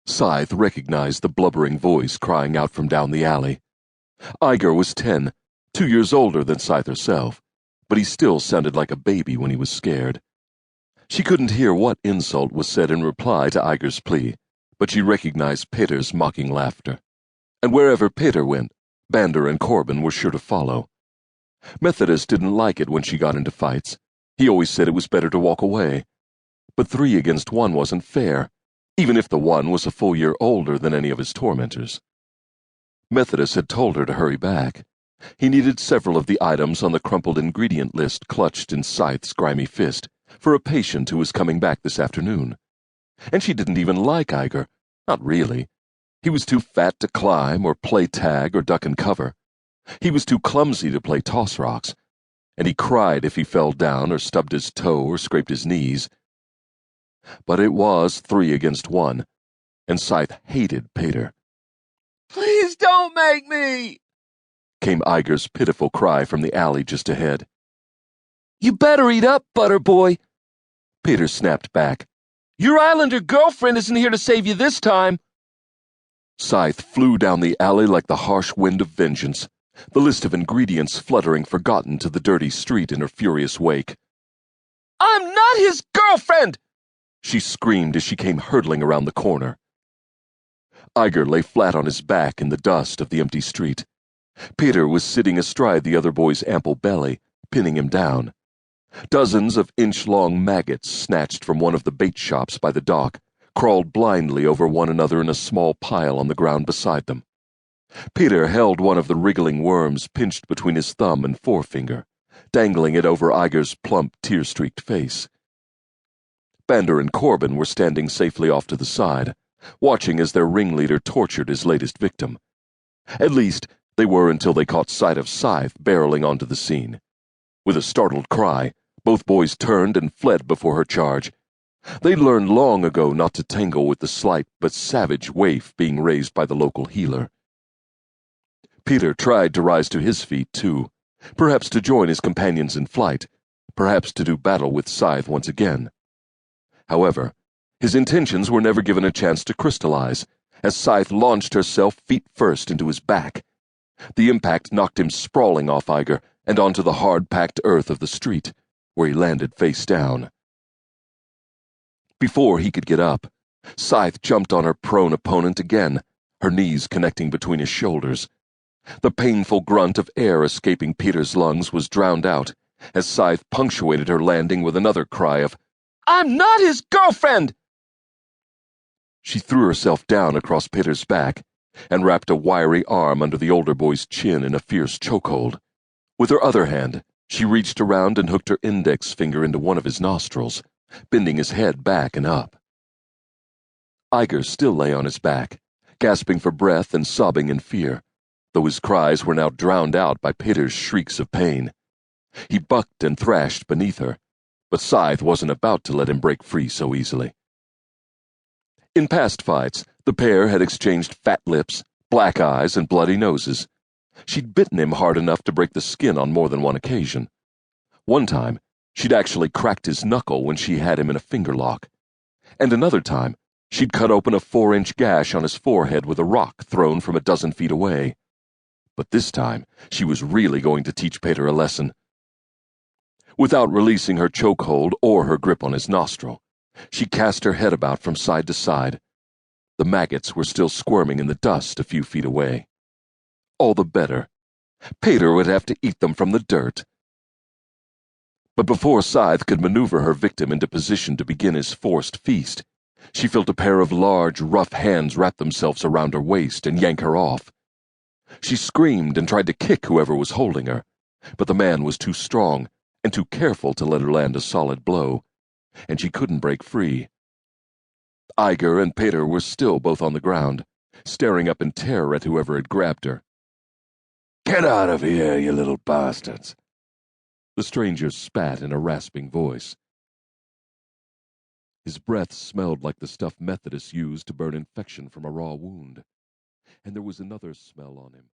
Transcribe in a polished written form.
Scythe recognized the blubbering voice crying out from down the alley. Iger was 10, 2 years older than Scythe herself, but he still sounded like a baby when he was scared. She couldn't hear what insult was said in reply to Iger's plea, but she recognized Peter's mocking laughter. And wherever Peter went, Bander and Corbin were sure to follow. Methodist didn't like it when she got into fights. He always said it was better to walk away. But 3 against 1 wasn't fair, even if the one was a full year older than any of his tormentors. Methodist had told her to hurry back. He needed several of the items on the crumpled ingredient list clutched in Scythe's grimy fist for a patient who was coming back this afternoon. And she didn't even like Iger. Not really. He was too fat to climb or play tag or duck and cover. He was too clumsy to play toss rocks, and he cried if he fell down or stubbed his toe or scraped his knees. But it was 3 against 1, and Scythe hated Peter. "Please don't make me!" came Iger's pitiful cry from the alley just ahead. "You better eat up, butter boy," Peter snapped back. "Your islander girlfriend isn't here to save you this time." Scythe flew down the alley like the harsh wind of vengeance, the list of ingredients fluttering forgotten to the dirty street in her furious wake. "I'm not his girlfriend!" she screamed as she came hurtling around the corner. Iger lay flat on his back in the dust of the empty street. Peter was sitting astride the other boy's ample belly, pinning him down. Dozens of inch-long maggots snatched from one of the bait shops by the dock crawled blindly over one another in a small pile on the ground beside them. Peter held one of the wriggling worms pinched between his thumb and forefinger, dangling it over Iger's plump, tear-streaked face. Bander and Corbin were standing safely off to the side, watching as their ringleader tortured his latest victim. At least, they were until they caught sight of Scythe barreling onto the scene. With a startled cry, both boys turned and fled before her charge. They'd learned long ago not to tangle with the slight but savage waif being raised by the local healer. Peter tried to rise to his feet, too, perhaps to join his companions in flight, perhaps to do battle with Scythe once again. However, his intentions were never given a chance to crystallize, as Scythe launched herself feet first into his back. The impact knocked him sprawling off Iger and onto the hard-packed earth of the street, where he landed face down. Before he could get up, Scythe jumped on her prone opponent again, her knees connecting between his shoulders. The painful grunt of air escaping Peter's lungs was drowned out, as Scythe punctuated her landing with another cry of, "I'm not his girlfriend!" She threw herself down across Peter's back and wrapped a wiry arm under the older boy's chin in a fierce chokehold. With her other hand, she reached around and hooked her index finger into one of his nostrils, bending his head back and up. Iger still lay on his back, gasping for breath and sobbing in fear, though his cries were now drowned out by Peter's shrieks of pain. He bucked and thrashed beneath her, but Scythe wasn't about to let him break free so easily. In past fights, the pair had exchanged fat lips, black eyes, and bloody noses. She'd bitten him hard enough to break the skin on more than one occasion. One time, she'd actually cracked his knuckle when she had him in a finger lock. And another time, she'd cut open a 4-inch gash on his forehead with a rock thrown from a dozen feet away. But this time, she was really going to teach Peter a lesson. Without releasing her chokehold or her grip on his nostril, she cast her head about from side to side. The maggots were still squirming in the dust a few feet away. All the better. Peter would have to eat them from the dirt. But before Scythe could maneuver her victim into position to begin his forced feast, she felt a pair of large, rough hands wrap themselves around her waist and yank her off. She screamed and tried to kick whoever was holding her, but the man was too strong and too careful to let her land a solid blow, and she couldn't break free. Iger and Peter were still both on the ground, staring up in terror at whoever had grabbed her. "Get out of here, you little bastards," the stranger spat in a rasping voice. His breath smelled like the stuff Methodists used to burn infection from a raw wound, and there was another smell on him.